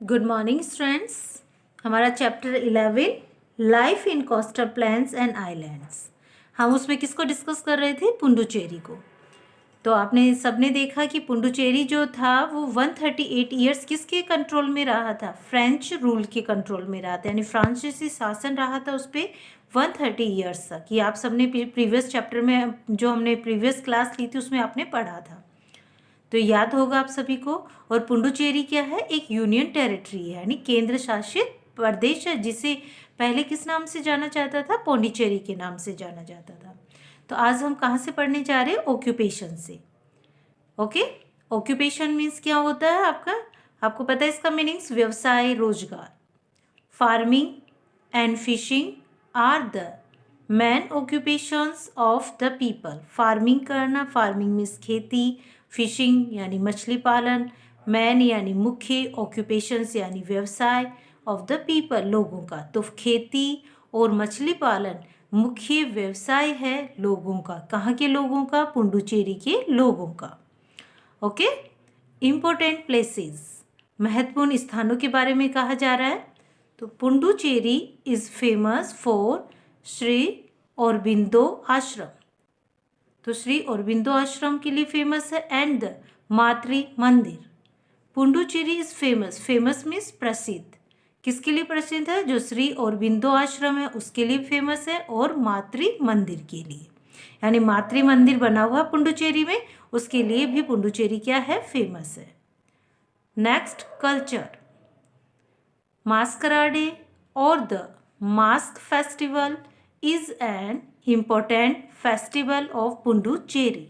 Good morning students. हमारा chapter 11 life in coastal plains and islands. हम उसमें किसको डिस्कस कर रहे थे? पुडुचेरी को। तो आपने सबने देखा कि पुडुचेरी जो था वो 138 ईयर्स किसके कंट्रोल में रहा था? फ्रेंच रूल के कंट्रोल में रहा था, यानी फ्रांसीसी शासन रहा था उस पर 130 ईयर्स तक। ये आप सबने प्रीवियस चैप्टर में जो हमने प्रीवियस क्लास ली थी उसमें आपने पढ़ा था, तो याद होगा आप सभी को। और पुडुचेरी क्या है? एक यूनियन टेरिटरी है, यानी केंद्र शासित प्रदेश है, जिसे पहले किस नाम से जाना जाता था? पौंडीचेरी के नाम से जाना जाता था। तो आज हम कहाँ से पढ़ने जा रहे हैं? ऑक्यूपेशन से। ओके, ऑक्यूपेशन मीन्स क्या होता है आपको पता है इसका मीनिंग्स? व्यवसाय, रोजगार। Farming and fishing are the main occupations of the people. Farming करना, फार्मिंग मीन्स खेती, फिशिंग यानी मछली पालन, मैन यानी मुख्य, ऑक्यूपेशंस यानी व्यवसाय, ऑफ द पीपल लोगों का। तो खेती और मछली पालन मुख्य व्यवसाय है लोगों का। कहाँ के लोगों का? पुडुचेरी के लोगों का। ओके, इम्पोर्टेंट प्लेसेस, महत्वपूर्ण स्थानों के बारे में कहा जा रहा है। तो Puducherry is famous for Shri Aurobindo आश्रम। तो श्री औरबिंदो आश्रम के लिए फेमस है, एंड द मातृ मंदिर। Puducherry is famous, famous means प्रसिद्ध। किसके लिए प्रसिद्ध है? जो श्री औरबिंदो आश्रम है उसके लिए फेमस है, और मातृ मंदिर के लिए, यानी मातृ मंदिर बना हुआ पुडुचेरी में, उसके लिए भी पुडुचेरी क्या है? फेमस है। Next, culture. मास्कराडे और the mask festival is an important festival of Puducherry.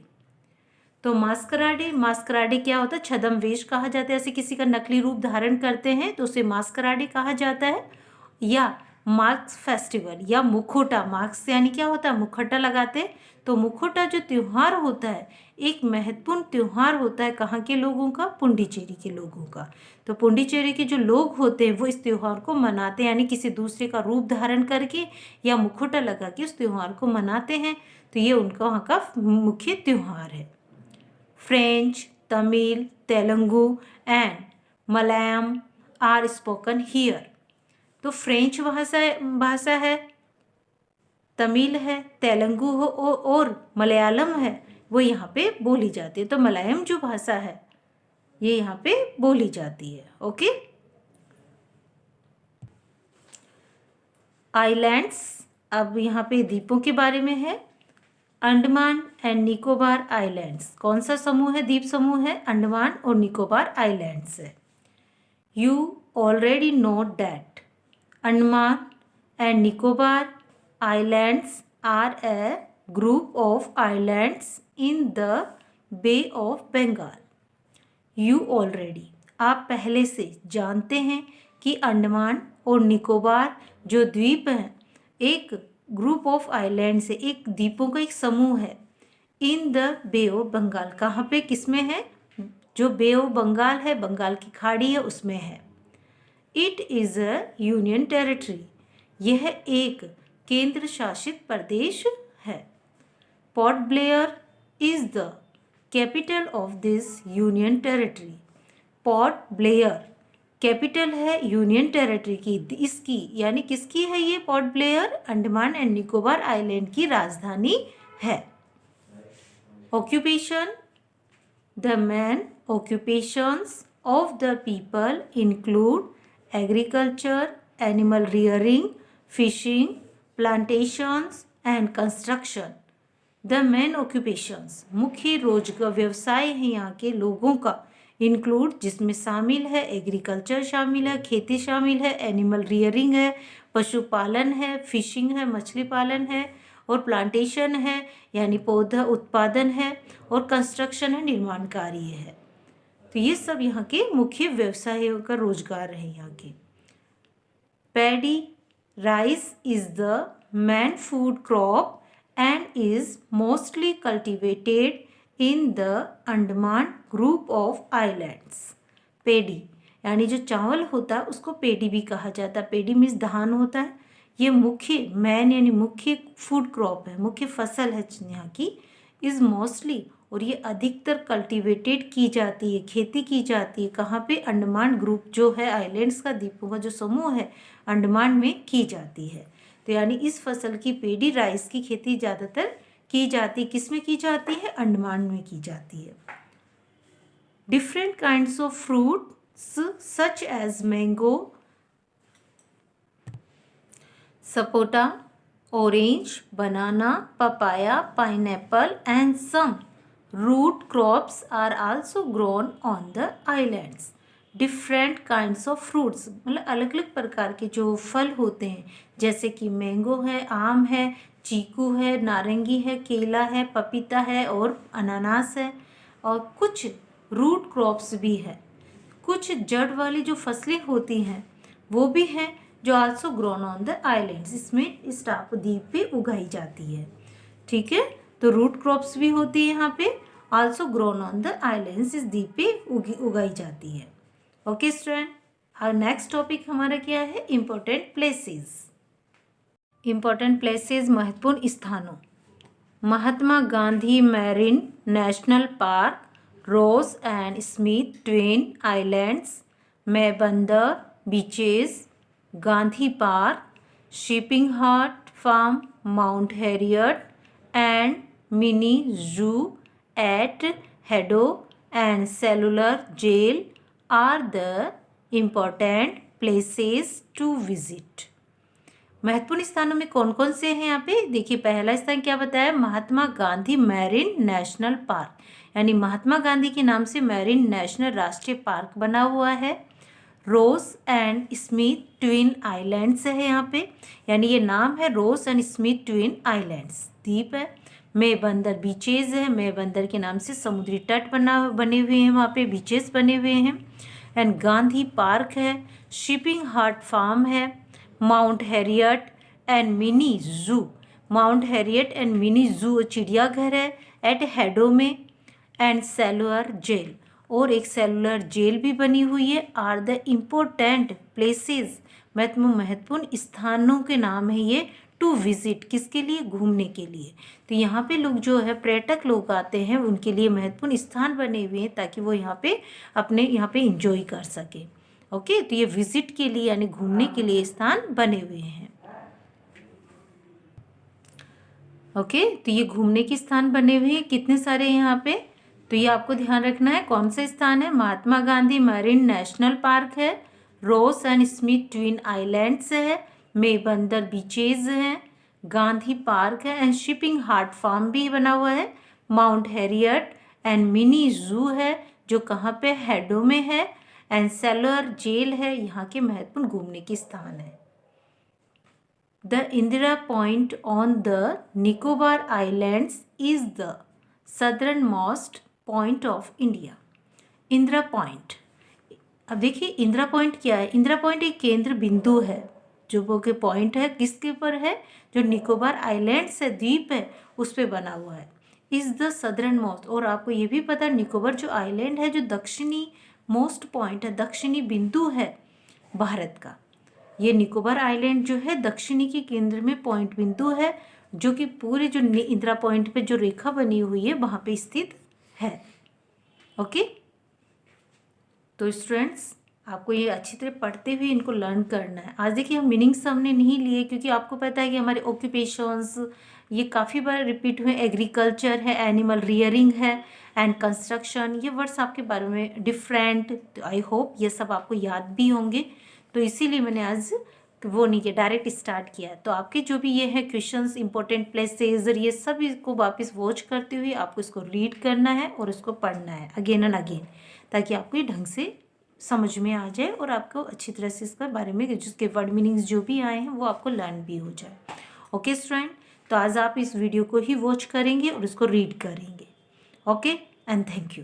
तो मास्कराडे क्या होता है? छद्म वेश कहा जाता है, ऐसे किसी का नकली रूप धारण करते हैं तो उसे मास्कराडे कहा जाता है। या मास्क फेस्टिवल या मुखोटा, मास्क यानी क्या होता है? मुखौटा लगाते हैं। तो मुखोटा जो त्योहार होता है एक महत्वपूर्ण त्योहार होता है, कहाँ के लोगों का? पुडुचेरी के लोगों का। तो पुडुचेरी के जो लोग होते हैं वो इस त्योहार को मनाते हैं, यानी किसी दूसरे का रूप धारण करके या मुखौटा लगा के उस त्योहार को मनाते हैं। तो ये उनका वहाँ का मुख्य त्योहार है। French, Tamil, Telugu and Malayalam are spoken here. तो फ्रेंच भाषा है, तमिल है, तेलुगु हो और मलयालम है, वो यहाँ पे बोली जाती है। तो मलयालम जो भाषा है ये यहाँ पे बोली जाती है। Okay, islands. अब यहाँ पे द्वीपों के बारे में है। Andaman and Nicobar islands. कौन सा समूह है? द्वीप समूह है अंडमान और निकोबार आइलैंड्स है। You already know that Andaman and Nicobar islands are a group of islands in the Bay of Bengal. You already, आप पहले से जानते हैं कि अंडमान और निकोबार जो द्वीप हैं एक ग्रुप ऑफ आइलैंड्स है, एक द्वीपों का एक समूह है। In the Bay of Bengal, कहाँ पे? किसमें है? जो बे ऑफ बंगाल है, बंगाल की खाड़ी है, उसमें है। It is a union territory, यह एक केंद्र शासित प्रदेश है। Port Blair is the capital of this union territory. Port Blair capital है यूनियन टेरिटरी की, इसकी यानी किसकी है ये? Port Blair Andaman and Nicobar island की राजधानी है। Occupation, the main occupations of the people include agriculture, animal rearing, fishing, plantations and construction. The main occupations, मुख्य रोजगार व्यवसाय है यहाँ के लोगों का, इंक्लूड जिसमें शामिल है एग्रीकल्चर शामिल है, खेती शामिल है, एनिमल रियरिंग है, पशुपालन है, फिशिंग है, मछली पालन है, और प्लांटेशन है यानी पौधा उत्पादन है, और कंस्ट्रक्शन है, निर्माण कार्य है। तो ये सब यहाँ के मुख्य व्यवसायों का रोजगार है यहाँ के। Paddy rice is the main food crop and is mostly cultivated in the Andaman group of islands. पेडी यानी जो चावल होता है उसको पेडी भी कहा जाता है। पेडी मीन्स धान होता है। ये मुख्य मैन यानी मुख्य फूड क्रॉप है, मुख्य फसल है यहाँ की। इज मोस्टली और ये अधिकतर कल्टीवेटेड की जाती है, खेती की जाती है। कहाँ पे? अंडमान ग्रुप जो है आइलैंड्स का, द्वीपों का जो समूह है, अंडमान में की जाती है। तो यानी इस फसल की, पेडी राइस की खेती ज़्यादातर की जाती, किस में की जाती है? अंडमान में की जाती है। Different kinds of fruits such as mango, sapota, orange, banana, papaya, pineapple and some root crops are also grown on the islands. Different kinds of fruits, मतलब अलग अलग प्रकार के जो फल होते हैं, जैसे कि मैंगो है, आम है, चीकू है, नारंगी है, केला है, पपीता है और अनानास है। और कुछ रूट क्रॉप्स भी है, कुछ जड़ वाली जो फसलें होती हैं वो भी हैं, जो also grown on the islands, इसमें इस टापू द्वीप पे उगाई जाती है। ठीक है, तो रूट क्रॉप्स भी होती है यहाँ पे, also grown on the islands, इस द्वीप पे उगाई जाती है। ओके स्टूडेंट, और नेक्स्ट टॉपिक हमारा क्या है? Important places. इम्पोर्टेंट प्लेसेस, महत्वपूर्ण स्थानों। Mahatma Gandhi marine national park, Ross and Smith twin islands, Mayabunder beaches, Gandhi park, Sippighat farm, Mount Harriet and mini zoo at Haddo and cellular jail are the important places to visit. महत्वपूर्ण स्थानों में कौन कौन से हैं यहाँ पे? देखिए, पहला स्थान क्या बताया? महात्मा गांधी मैरीन नेशनल पार्क, यानी महात्मा गांधी के नाम से मैरीन नेशनल राष्ट्रीय पार्क बना हुआ है। रोज एंड स्मिथ ट्विन आइलैंड्स है यहाँ पे, यानी ये नाम है रोज एंड स्मिथ ट्विन आइलैंड्स, द्वीप है। मेबंदर बीचेज है, मेबंदर के नाम से समुद्री तट बने हुए हैं, वहाँ पे बीचेस बने हुए हैं। एंड गांधी पार्क है, शिपिंग हार्ट फार्म है, माउंट हैरियट एंड मिनी जू, माउंट हैरियट एंड मिनी जू चिड़ियाघर है एट हेडो में, एंड सेलुलर जेल, और एक सेलुलर जेल भी बनी हुई है। आर द इम्पोर्टेंट प्लेसेस, महत्वपूर्ण स्थानों के नाम है ये, टू विजिट, किसके लिए? घूमने के लिए। तो यहाँ पे लोग जो है पर्यटक लोग आते हैं, उनके लिए महत्वपूर्ण स्थान बने हुए हैं ताकि वो यहाँ पे अपने यहाँ पे इंजॉय कर सके। ओके, तो ये विजिट के लिए यानी घूमने के लिए स्थान बने हुए हैं। ओके, तो ये घूमने के स्थान बने हुए हैं, कितने सारे हैं यहाँ पे? तो ये आपको ध्यान रखना है, कौन सा स्थान है? महात्मा गांधी मैरीन नेशनल पार्क है, रोज एंड स्मिथ ट्विन आइलैंड्स है, मेबंदर बीचेज हैं, गांधी पार्क है, एंड शिपिंग हार्ट फार्म भी बना हुआ है, माउंट हैरियट एंड मिनी जू है जो कहाँ पे? हेडो में है, एंड सेलुलर जेल है, यहाँ के महत्वपूर्ण घूमने के स्थान है। The Indira point on the Nicobar islands is the southern most point of India. Indira point, अब देखिए इंदिरा पॉइंट क्या है? इंदिरा पॉइंट एक केंद्र बिंदु है, जो वो के पॉइंट है किसके ऊपर है? जो निकोबार आइलैंड्स है, द्वीप है, उस पे बना हुआ है। इज द सदर्न मोस्ट, और आपको ये भी पता है निकोबार जो आइलैंड है, जो दक्षिणी मोस्ट पॉइंट है, दक्षिणी बिंदु है भारत का। ये निकोबार आइलैंड जो है दक्षिणी के केंद्र में पॉइंट बिंदु है, जो कि पूरे जो इंदिरा पॉइंट पे जो रेखा बनी हुई है वहाँ पे स्थित है। ओके, तो स्टूडेंट्स आपको ये अच्छी तरह पढ़ते हुए इनको लर्न करना है। आज देखिए हम मीनिंग्स हमने नहीं लिए क्योंकि आपको पता है कि हमारे ऑक्यूपेशंस ये काफ़ी बार रिपीट हुए। एग्रीकल्चर है, एनिमल रियरिंग है, एंड कंस्ट्रक्शन, ये वर्ड्स आपके बारे में डिफरेंट, तो आई होप ये सब आपको याद भी होंगे। तो इसीलिए मैंने आज वो नहीं किया, डायरेक्ट स्टार्ट किया। तो आपके जो भी ये है क्वेश्चंस, इंपॉर्टेंट प्लेसेस, ये सब इसको वापस वॉच करते हुए आपको इसको रीड करना है और इसको पढ़ना है अगेन एंड अगेन, ताकि आपको ये ढंग से समझ में आ जाए और आपको अच्छी तरह से इसके बारे में जिसके वर्ड मीनिंग्स जो भी आए हैं वो आपको लर्न भी हो जाए। ओके स्टूडेंट, तो आज आप इस वीडियो को ही वॉच करेंगे और इसको रीड करेंगे। Okay and thank you.